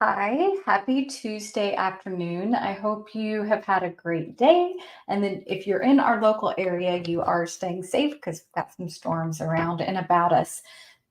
Hi, happy Tuesday afternoon. I hope you have had a great day. And then if you're in our local area, you are staying safe because we've got some storms around and about us.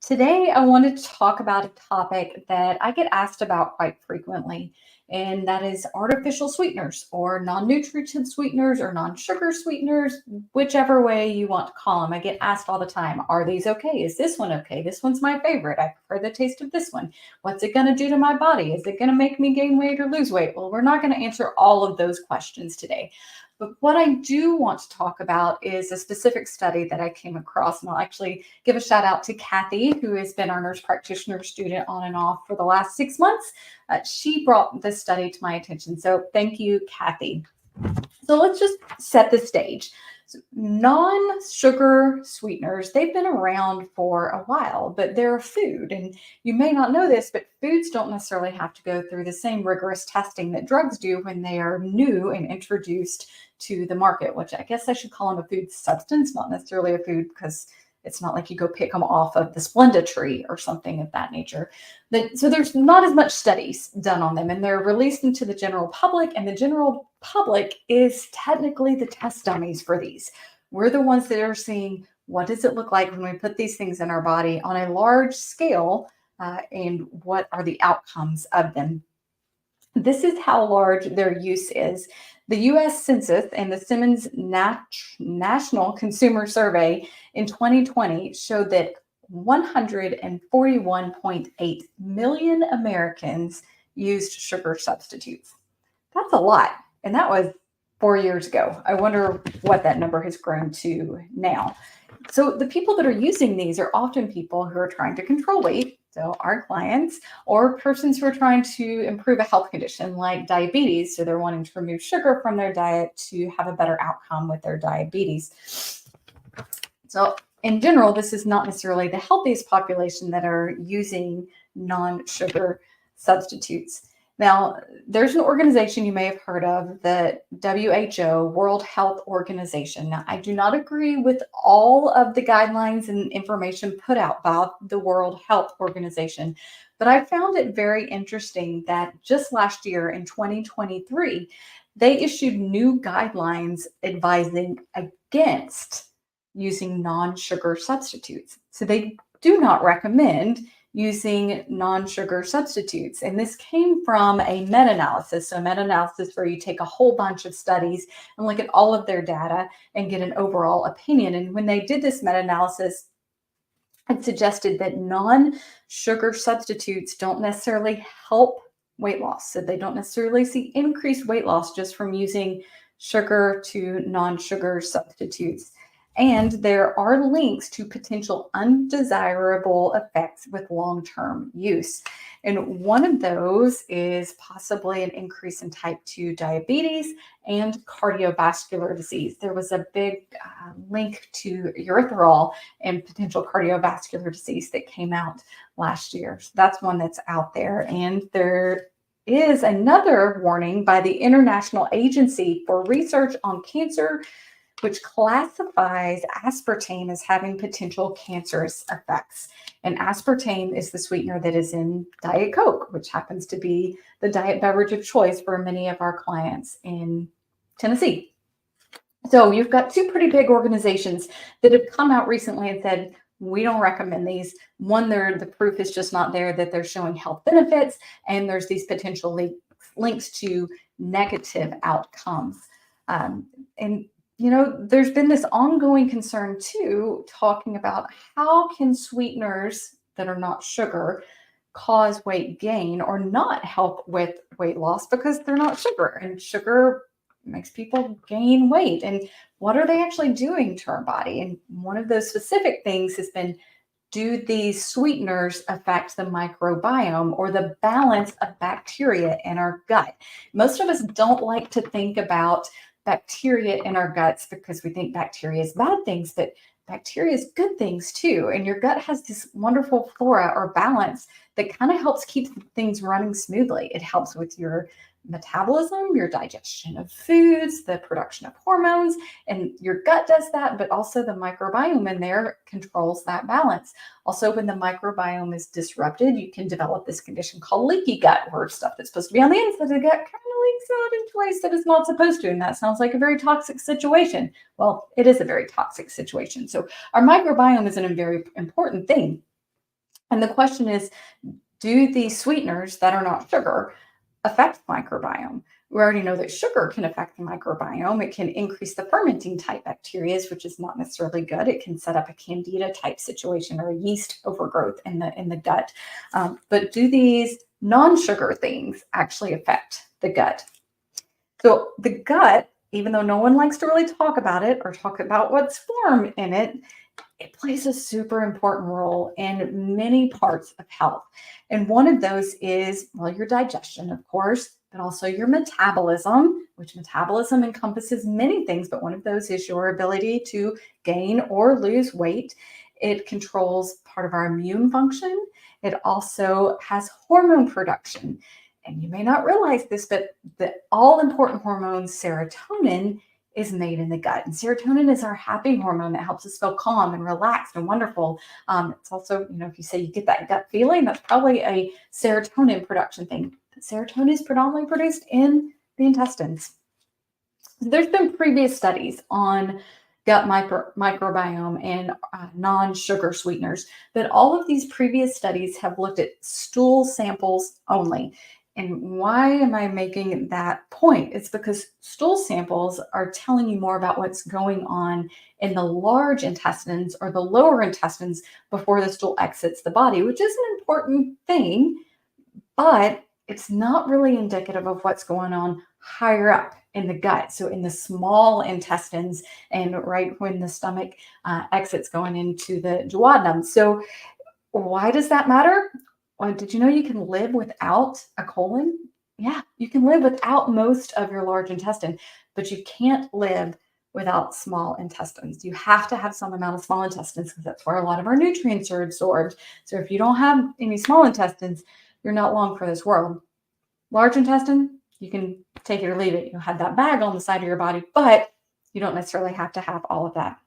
Today, I wanted to talk about a topic that I get asked about quite frequently, and that is artificial sweeteners or non-nutritive sweeteners or non-sugar sweeteners, whichever way you want to call them. I get asked all the time, are these okay? Is this one okay? This one's my favorite. I prefer the taste of this one. What's it going to do to my body? Is it going to make me gain weight or lose weight? Well, we're not going to answer all of those questions today. But what I do want to talk about is a specific study that I came across. And I'll actually give a shout out to Kathy, who has been our nurse practitioner student on and off for the last 6 months. She brought this study to my attention. So thank you, Kathy. So let's just set the stage. Non-sugar sweeteners, they've been around for a while, but they're a food. And you may not know this, but foods don't necessarily have to go through the same rigorous testing that drugs do when they are new and introduced to the market, which I guess I should call them a food substance, not necessarily a food, because it's not like you go pick them off of the Splenda tree or something of that nature. So there's not as much studies done on them, and they're released into the general public, and the general public is technically the test dummies for these. We're the ones that are seeing what does it look like when we put these things in our body on a large scale, and what are the outcomes of them. This is how large their use is. The US Census and the Simmons National Consumer Survey in 2020 showed that 141.8 million Americans used sugar substitutes. That's a lot. And that was 4 years ago. I wonder what that number has grown to now. So the people that are using these are often people who are trying to control weight, so our clients, or persons who are trying to improve a health condition like diabetes. So they're wanting to remove sugar from their diet to have a better outcome with their diabetes. So in general, this is not necessarily the healthiest population that are using non-sugar substitutes. Now, there's an organization you may have heard of, the WHO, World Health Organization. Now, I do not agree with all of the guidelines and information put out by the World Health Organization, but I found it very interesting that just last year in 2023, they issued new guidelines advising against using non-sugar substitutes. So they do not recommend using non-sugar substitutes. And this came from a meta-analysis. So meta-analysis where you take a whole bunch of studies and look at all of their data and get an overall opinion. And when they did this meta-analysis, it suggested that non-sugar substitutes don't necessarily help weight loss. So they don't necessarily see increased weight loss just from using sugar to non-sugar substitutes. And there are links to potential undesirable effects with long-term use. And one of those is possibly an increase in type 2 diabetes and cardiovascular disease. There was a big link to urethral and potential cardiovascular disease that came out last year. So that's one that's out there. And there is another warning by the International Agency for Research on Cancer, which classifies aspartame as having potential cancerous effects. And aspartame is the sweetener that is in Diet Coke, which happens to be the diet beverage of choice for many of our clients in Tennessee. So you've got two pretty big organizations that have come out recently and said, we don't recommend these. One, the proof is just not there that they're showing health benefits, and there's these potential links to negative outcomes. And there's been this ongoing concern too, talking about how can sweeteners that are not sugar cause weight gain or not help with weight loss because they're not sugar, and sugar makes people gain weight. And what are they actually doing to our body? And one of those specific things has been, do these sweeteners affect the microbiome or the balance of bacteria in our gut? Most of us don't like to think about bacteria in our guts because we think bacteria is bad things, but bacteria is good things too. And your gut has this wonderful flora or balance that kind of helps keep things running smoothly. It helps with your metabolism, your digestion of foods, the production of hormones, and your gut does that, but also the microbiome in there controls that balance. Also, when the microbiome is disrupted, you can develop this condition called leaky gut, where stuff that's supposed to be on the inside of the gut kind of leaks out into ways that it's not supposed to. And that sounds like a very toxic situation. Well, it is a very toxic situation. So our microbiome is a very important thing. And the question is, do these sweeteners that are not sugar affect the microbiome? We already know that sugar can affect the microbiome. It can increase the fermenting type bacteria, which is not necessarily good. It can set up a candida type situation or a yeast overgrowth in the gut. But do these non-sugar things actually affect the gut? So the gut, even though no one likes to really talk about it or talk about what's formed in it, it plays a super important role in many parts of health. And one of those is, well, your digestion, of course, but also your metabolism, which metabolism encompasses many things, but one of those is your ability to gain or lose weight. It controls part of our immune function. It also has hormone production. And you may not realize this, but the all-important hormone serotonin is made in the gut. And serotonin is our happy hormone that helps us feel calm and relaxed and wonderful. It's also, if you say you get that gut feeling, that's probably a serotonin production thing. But serotonin is predominantly produced in the intestines. There's been previous studies on gut microbiome and non-sugar sweeteners, but all of these previous studies have looked at stool samples only. And why am I making that point? It's because stool samples are telling you more about what's going on in the large intestines or the lower intestines before the stool exits the body, which is an important thing, but it's not really indicative of what's going on higher up in the gut. So in the small intestines and right when the stomach exits going into the duodenum. So why does that matter? Well, did you know you can live without a colon? Yeah, you can live without most of your large intestine, but you can't live without small intestines. You have to have some amount of small intestines because that's where a lot of our nutrients are absorbed. So if you don't have any small intestines, you're not long for this world. Large intestine, you can take it or leave it. You'll have that bag on the side of your body, but you don't necessarily have to have all of that.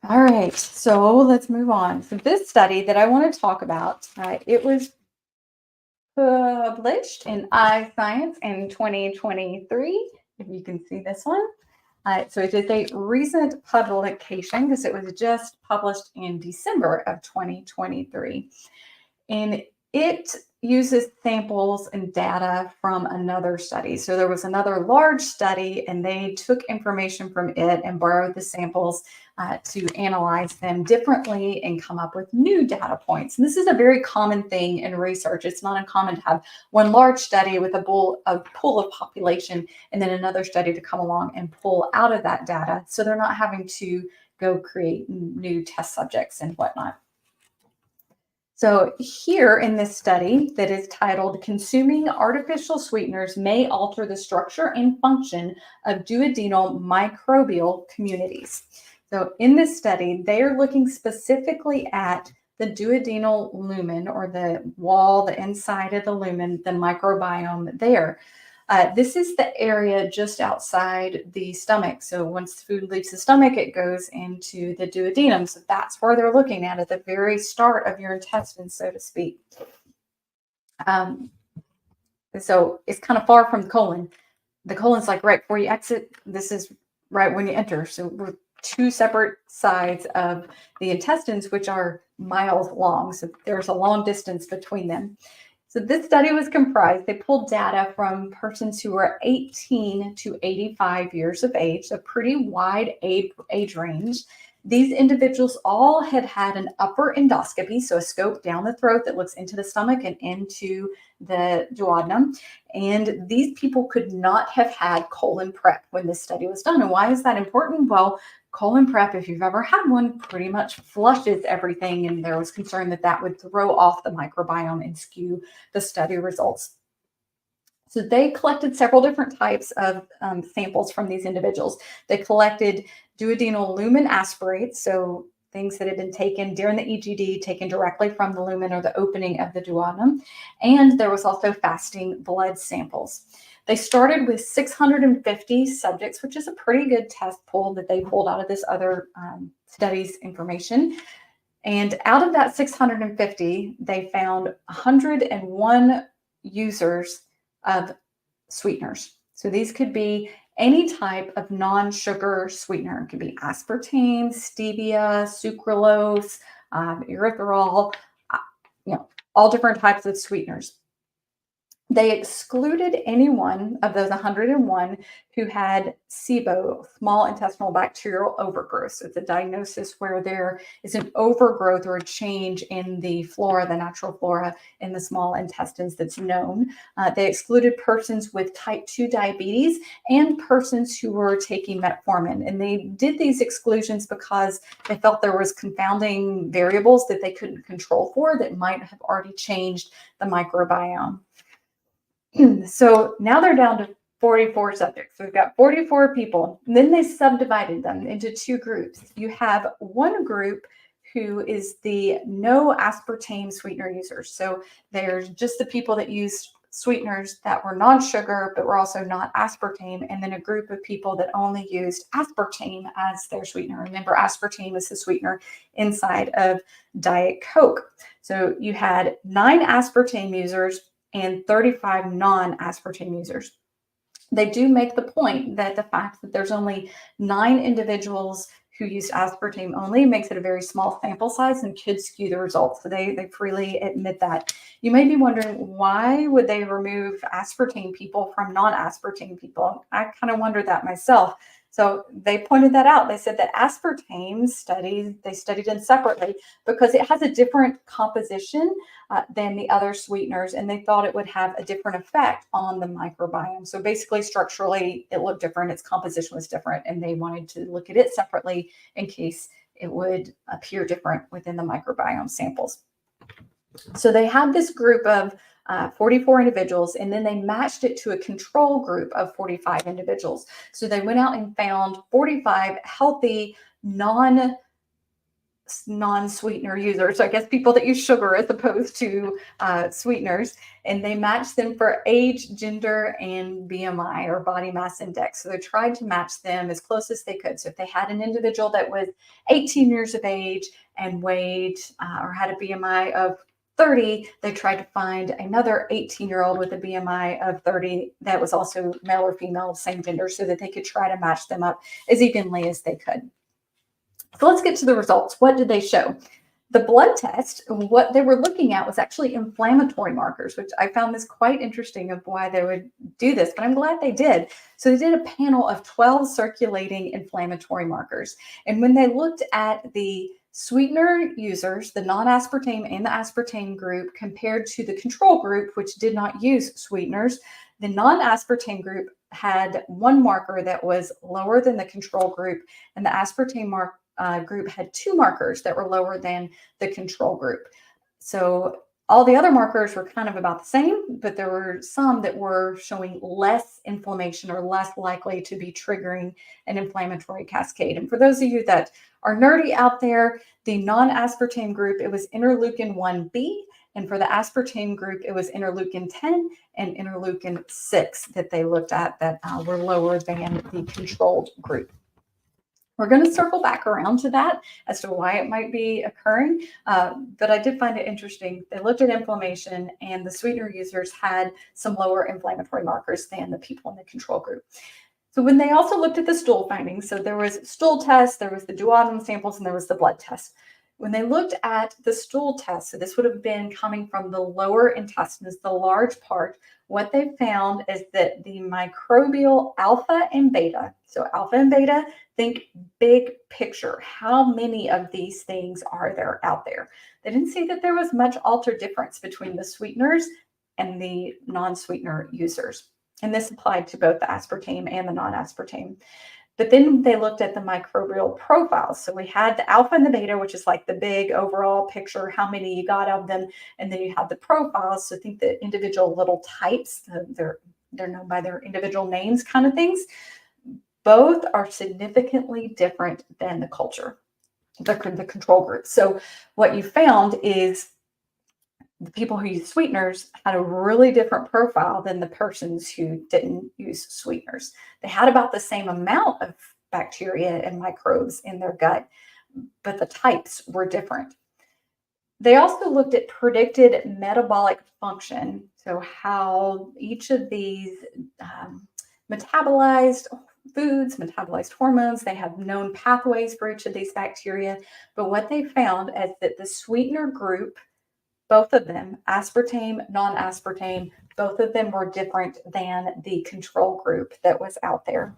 All right, so let's move on. So this study that I want to talk about, it was published in iScience in 2023. If you can see this one. So it is a recent publication because it was just published in December of 2023. And it uses samples and data from another study. So there was another large study and they took information from it and borrowed the samples to analyze them differently and come up with new data points. And this is a very common thing in research. It's not uncommon to have one large study with a pool of population and then another study to come along and pull out of that data. So they're not having to go create new test subjects and whatnot. So here in this study that is titled Consuming Artificial Sweeteners May Alter the Structure and Function of Duodenal Microbial Communities. So in this study, they are looking specifically at the duodenal lumen or the wall, the inside of the lumen, the microbiome there. This is the area just outside the stomach. So once food leaves the stomach, it goes into the duodenum. So that's where they're looking at the very start of your intestines, so to speak. So it's kind of far from the colon. The colon's like right before you exit. This is right when you enter. So we're two separate sides of the intestines, which are miles long. So there's a long distance between them. So this study was comprised, they pulled data from persons who were 18 to 85 years of age, a pretty wide age range. These individuals all had had an upper endoscopy, so a scope down the throat that looks into the stomach and into the duodenum. And these people could not have had colon prep when this study was done. And why is that important? Well, colon prep, if you've ever had one, pretty much flushes everything. And there was concern that that would throw off the microbiome and skew the study results. So they collected several different types of samples from these individuals. They collected duodenal lumen aspirates, so things that had been taken during the EGD, taken directly from the lumen or the opening of the duodenum. And there was also fasting blood samples. They started with 650 subjects, which is a pretty good test pool that they pulled out of this other studies information. And out of that 650, they found 101 users of sweeteners. So these could be any type of non-sugar sweetener. It could be aspartame, stevia, sucralose, erythritol, all different types of sweeteners. They excluded anyone of those 101 who had SIBO, small intestinal bacterial overgrowth. So it's a diagnosis where there is an overgrowth or a change in the flora, the natural flora in the small intestines that's known. They excluded persons with type 2 diabetes and persons who were taking metformin. And they did these exclusions because they felt there was confounding variables that they couldn't control for that might have already changed the microbiome. So now they're down to 44 subjects. So we've got 44 people. And then they subdivided them into two groups. You have one group who is the no aspartame sweetener users. So they're just the people that used sweeteners that were non-sugar, but were also not aspartame. And then a group of people that only used aspartame as their sweetener. Remember, aspartame is the sweetener inside of Diet Coke. So you had 9 aspartame users and 35 non-aspartame users. They do make the point that the fact that there's only 9 individuals who used aspartame only makes it a very small sample size and could skew the results. So they freely admit that. You may be wondering, why would they remove aspartame people from non-aspartame people? I kind of wondered that myself. So they pointed that out. They said that aspartame they studied them separately because it has a different composition than the other sweeteners, and they thought it would have a different effect on the microbiome. So basically, structurally, it looked different. Its composition was different, and they wanted to look at it separately in case it would appear different within the microbiome samples. So they had this group of 44 individuals, and then they matched it to a control group of 45 individuals. So they went out and found 45 healthy non-sweetener users. So I guess people that use sugar as opposed to sweeteners, and they matched them for age, gender, and BMI or body mass index. So they tried to match them as close as they could. So if they had an individual that was 18 years of age and weighed or had a BMI of 30, they tried to find another 18-year-old with a BMI of 30 that was also male or female, same gender, so that they could try to match them up as evenly as they could. So let's get to the results. What did they show? The blood test, what they were looking at was actually inflammatory markers, which I found this quite interesting of why they would do this, but I'm glad they did. So they did a panel of 12 circulating inflammatory markers. And when they looked at the sweetener users, the non-aspartame and the aspartame group, compared to the control group, which did not use sweeteners, the non-aspartame group had one marker that was lower than the control group, and the aspartame group had 2 markers that were lower than the control group. So all the other markers were kind of about the same, but there were some that were showing less inflammation or less likely to be triggering an inflammatory cascade. And for those of you that are nerdy out there, the non-aspartame group, it was interleukin 1B. And for the aspartame group, it was interleukin 10 and interleukin 6 that they looked at that were lower than the controlled group. We're going to circle back around to that as to why it might be occurring, but I did find it interesting. They looked at inflammation, and the sweetener users had some lower inflammatory markers than the people in the control group. So when they also looked at the stool findings, so there was stool tests, there was the duodenum samples, and there was the blood test. When they looked at the stool test, so this would have been coming from the lower intestines, the large part, what they found is that the microbial alpha and beta, so alpha and beta, think big picture. How many of these things are there out there? They didn't see that there was much altered difference between the sweeteners and the non-sweetener users. And this applied to both the aspartame and the non-aspartame. But then they looked at the microbial profiles. So we had the alpha and the beta, which is like the big overall picture, how many you got of them. And then you have the profiles. So think the individual little types, their they're known by their individual names kind of things. Both are significantly different than the the control group. So what you found is the people who use sweeteners had a really different profile than the persons who didn't use sweeteners. They had about the same amount of bacteria and microbes in their gut, but the types were different. They also looked at predicted metabolic function, so how each of these metabolized foods, metabolized hormones, they have known pathways for each of these bacteria. But what they found is that the sweetener group, both of them, aspartame, non-aspartame, both of them were different than the control group that was out there.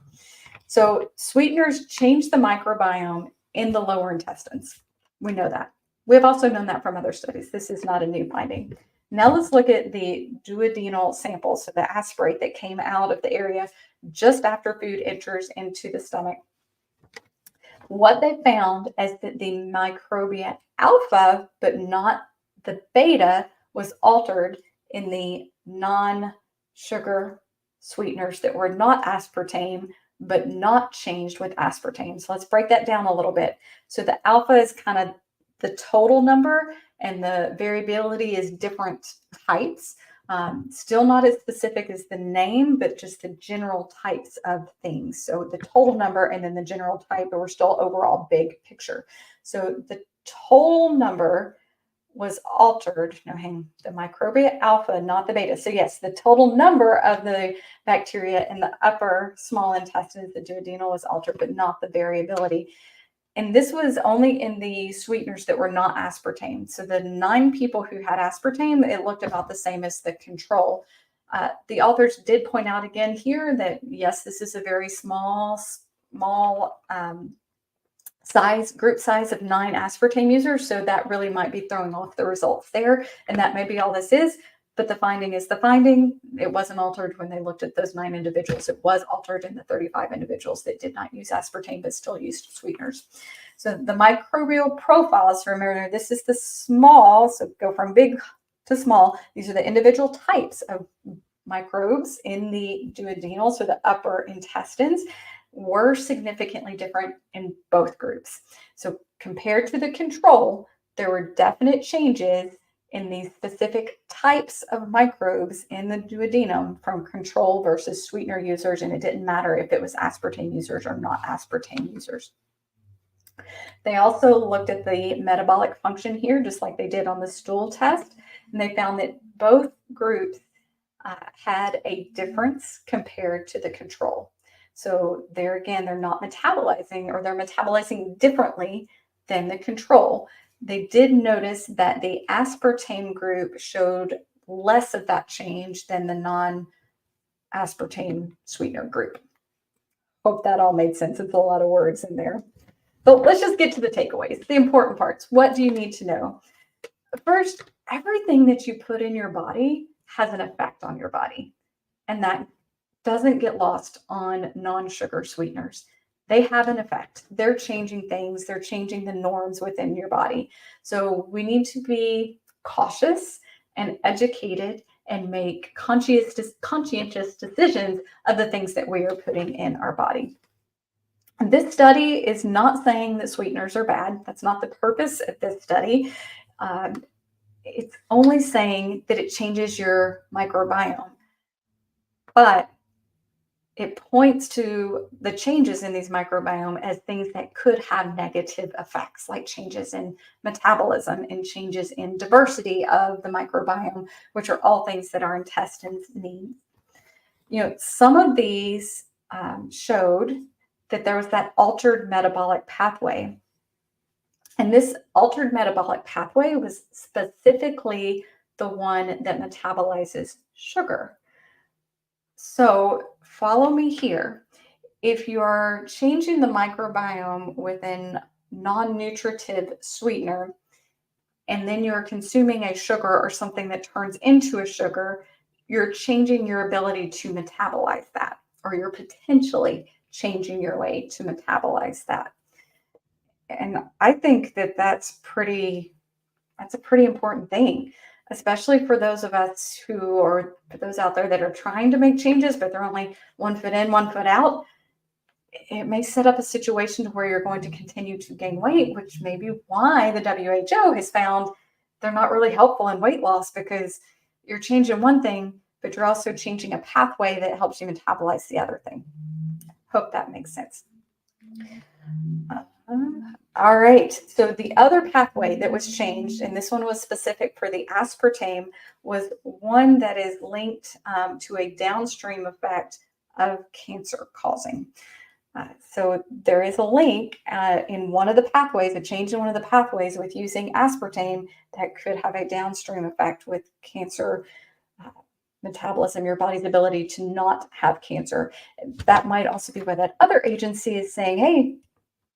So sweeteners change the microbiome in the lower intestines. We know that. We've also known that from other studies. This is not a new finding. Now let's look at the duodenal samples, so the aspirate that came out of the area just after food enters into the stomach. What they found is that the microbiome alpha, but not the beta, was altered in the non-sugar sweeteners that were not aspartame, but not changed with aspartame. So let's break that down a little bit. So the alpha is kind of the total number, and the variability is different types. Still not as specific as the name, but just the general types of things. So the total number and then the general type, but we're still overall big picture. So the total number was altered. No, the microbiome alpha, not the beta. So yes, the total number of the bacteria in the upper small intestines, the duodenal, was altered, but not the variability. And this was only in the sweeteners that were not aspartame. So the 9 people who had aspartame, it looked about the same as the control. The authors did point out again here that, yes, this is a very small group size of 9 aspartame users. So that really might be throwing off the results there. And that may be all this is. But the finding is the finding. It wasn't altered when they looked at those 9 individuals. It was altered in the 35 individuals that did not use aspartame but still used sweeteners. So the microbial profiles, remember, this is the small, so go from big to small. These are the individual types of microbes in the duodenal, so the upper intestines, were significantly different in both groups. So compared to the control, there were definite changes in these specific types of microbes in the duodenum from control versus sweetener users, and it didn't matter if it was aspartame users or not aspartame users. They also looked at the metabolic function here, just like they did on the stool test, and they found that both groups had a difference compared to the control. So there again, they're not metabolizing, or they're metabolizing differently than the control. They did notice that the aspartame group showed less of that change than the non-aspartame sweetener group. Hope that all made sense. It's a lot of words in there. But let's just get to the takeaways, the important parts. What do you need to know? First, everything that you put in your body has an effect on your body, and that doesn't get lost on non-sugar sweeteners. They have an effect. They're changing things. They're changing the norms within your body. So we need to be cautious and educated and make conscientious decisions of the things that we are putting in our body. And this study is not saying that sweeteners are bad. That's not the purpose of this study. It's only saying that it changes your microbiome. But it points to the changes in these microbiome as things that could have negative effects, like changes in metabolism and changes in diversity of the microbiome, which are all things that our intestines need. Some of these showed that there was that altered metabolic pathway. And this altered metabolic pathway was specifically the one that metabolizes sugar. So follow me here. If you're changing the microbiome with a non-nutritive sweetener, and then you're consuming a sugar or something that turns into a sugar, you're changing your ability to metabolize that, or you're potentially changing your way to metabolize that. And I think that that's a pretty important thing. especially for those of us who, or for those out there that are trying to make changes, but they're only 1 foot in, 1 foot out. It may set up a situation where you're going to continue to gain weight, which may be why the WHO has found they're not really helpful in weight loss, because you're changing one thing, but you're also changing a pathway that helps you metabolize the other thing. Hope that makes sense. All right, so the other pathway that was changed, and this one was specific for the aspartame, was one that is linked to a downstream effect of cancer causing. So there is a link in one of the pathways, a change in one of the pathways with using aspartame that could have a downstream effect with cancer metabolism, your body's ability to not have cancer. That might also be why that other agency is saying, hey,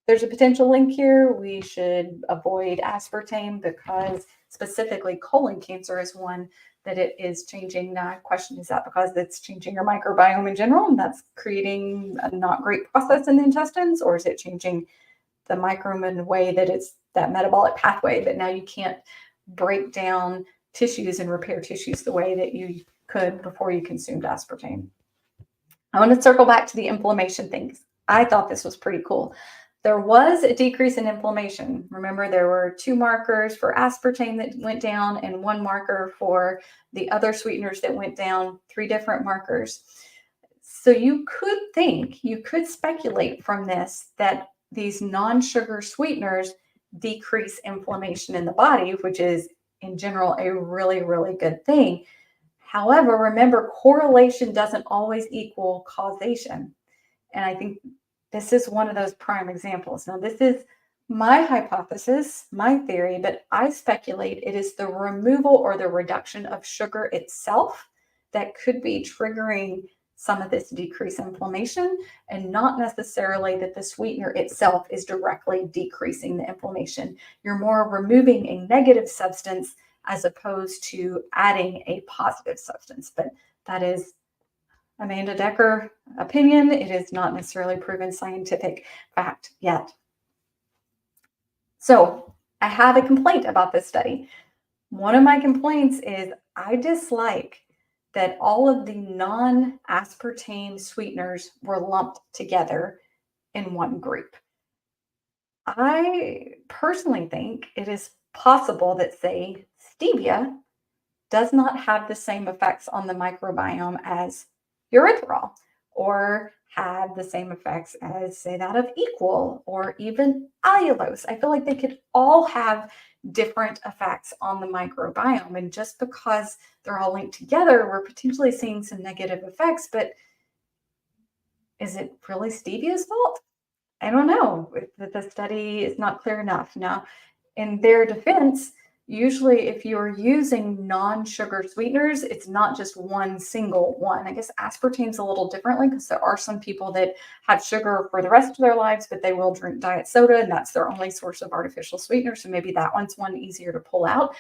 there's a potential link here. We should avoid aspartame, because specifically colon cancer is one that it is changing. Now, I question, is that because it's changing your microbiome in general and that's creating a not great process in the intestines? Or is it changing the microbiome in a way that it's that metabolic pathway that now you can't break down tissues and repair tissues the way that you could before you consumed aspartame? I want to circle back to the inflammation things. I thought this was pretty cool. There was a decrease in inflammation. Remember, there were 2 markers for aspartame that went down and 1 marker for the other sweeteners that went down, 3 different markers. So you could speculate from this that these non-sugar sweeteners decrease inflammation in the body, which is in general a really, really good thing. However, remember, correlation doesn't always equal causation. And I think this is one of those prime examples. Now, this is my hypothesis, my theory, but I speculate it is the removal or the reduction of sugar itself that could be triggering some of this decreased inflammation, and not necessarily that the sweetener itself is directly decreasing the inflammation. You're more removing a negative substance as opposed to adding a positive substance. But that is Amanda Decker opinion. It is not necessarily proven scientific fact yet. So I have a complaint about this study. One of my complaints is I dislike that all of the non-aspartame sweeteners were lumped together in one group. I personally think it is possible that, say, stevia does not have the same effects on the microbiome as erythritol, or have the same effects as, say, that of equal or even allulose. I feel like they could all have different effects on the microbiome. And just because they're all linked together, we're potentially seeing some negative effects. But is it really stevia's fault? I don't know. The study is not clear enough. Now, in their defense, usually if you're using non-sugar sweeteners, it's not just one single one. I guess aspartame's a little differently, because there are some people that have sugar for the rest of their lives, but they will drink diet soda, and that's their only source of artificial sweetener. So maybe that one's one easier to pull out.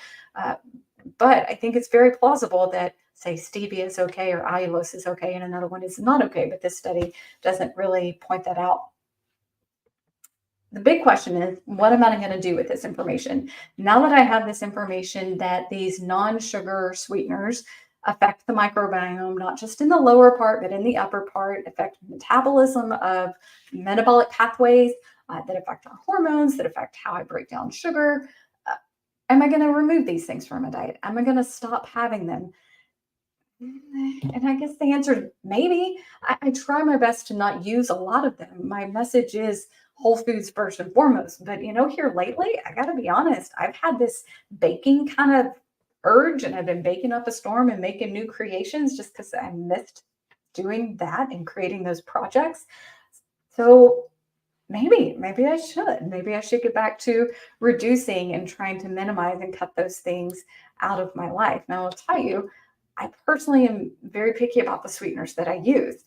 But I think it's very plausible that, say, stevia is okay or allulose is okay and another one is not okay. But this study doesn't really point that out. The big question is, what am I going to do with this information? Now that I have this information that these non-sugar sweeteners affect the microbiome, not just in the lower part, but in the upper part, affect metabolism of metabolic pathways that affect our hormones, that affect how I break down sugar. Am I going to remove these things from my diet? Am I going to stop having them? And I guess the answer is maybe. I try my best to not use a lot of them. My message is whole foods first and foremost. But, here lately, I got to be honest, I've had this baking kind of urge, and I've been baking up a storm and making new creations just because I missed doing that and creating those projects. So maybe I should. Maybe I should get back to reducing and trying to minimize and cut those things out of my life. Now, I'll tell you, I personally am very picky about the sweeteners that I use.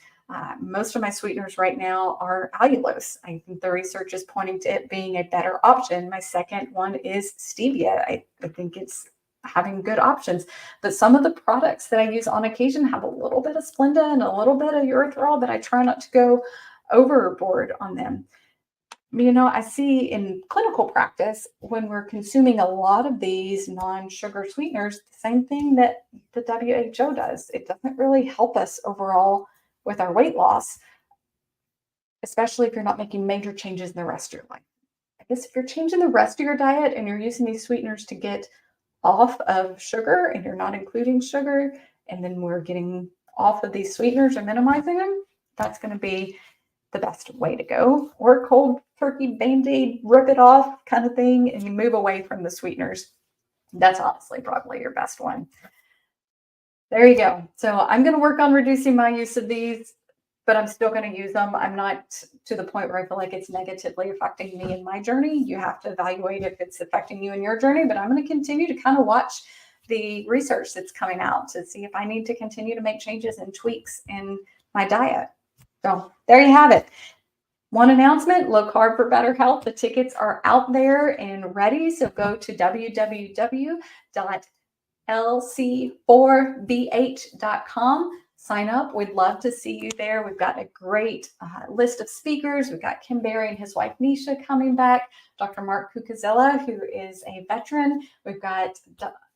Most of my sweeteners right now are allulose. I think the research is pointing to it being a better option. My second one is stevia. I think it's having good options. But some of the products that I use on occasion have a little bit of Splenda and a little bit of erythritol, but I try not to go overboard on them. I see in clinical practice when we're consuming a lot of these non-sugar sweeteners, the same thing that the WHO does. It doesn't really help us overall with our weight loss, especially if you're not making major changes in the rest of your life. I guess if you're changing the rest of your diet and you're using these sweeteners to get off of sugar and you're not including sugar, and then we're getting off of these sweeteners and minimizing them, that's going to be the best way to go. Or cold turkey band-aid, rip it off kind of thing, and you move away from the sweeteners. That's honestly probably your best one. There you go. So I'm going to work on reducing my use of these, but I'm still going to use them. I'm not to the point where I feel like it's negatively affecting me in my journey. You have to evaluate if it's affecting you in your journey, but I'm going to continue to kind of watch the research that's coming out to see if I need to continue to make changes and tweaks in my diet. So there you have it. One announcement, Low Carb for Better Health. The tickets are out there and ready. So go to www.lc4bh.com. Sign up. We'd love to see you there. We've got a great list of speakers. We've got Kim Berry and his wife Nisha coming back, Dr. Mark Cucuzella, who is a veteran. We've got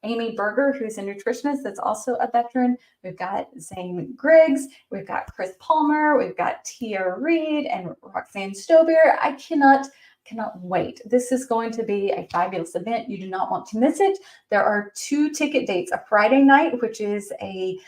Amy Berger, who's a nutritionist that's also a veteran. We've got Zane Griggs. We've got Chris Palmer. We've got Tia Reed and Roxanne Stobier. I cannot wait. This is going to be a fabulous event. You do not want to miss it. There are 2 ticket dates, a Friday night, which is a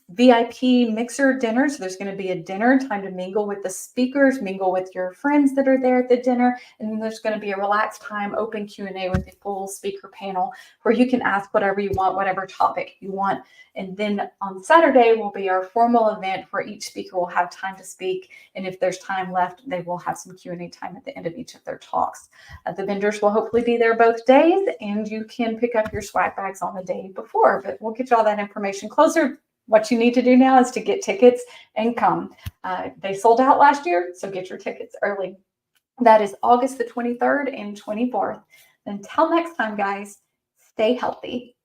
VIP mixer dinner. So there's going to be a dinner, time to mingle with the speakers, mingle with your friends that are there at the dinner. And then there's going to be a relaxed time, open Q&A with a full speaker panel where you can ask whatever you want, whatever topic you want. And then on Saturday will be our formal event where each speaker will have time to speak. And if there's time left, they will have some Q&A time at the end of each of their talks. The vendors will hopefully be there both days, and you can pick up your swag bags on the day before, but we'll get you all that information closer. What you need to do now is to get tickets and come. They sold out last year, so get your tickets early. That is August the 23rd and 24th. Until next time, guys, stay healthy.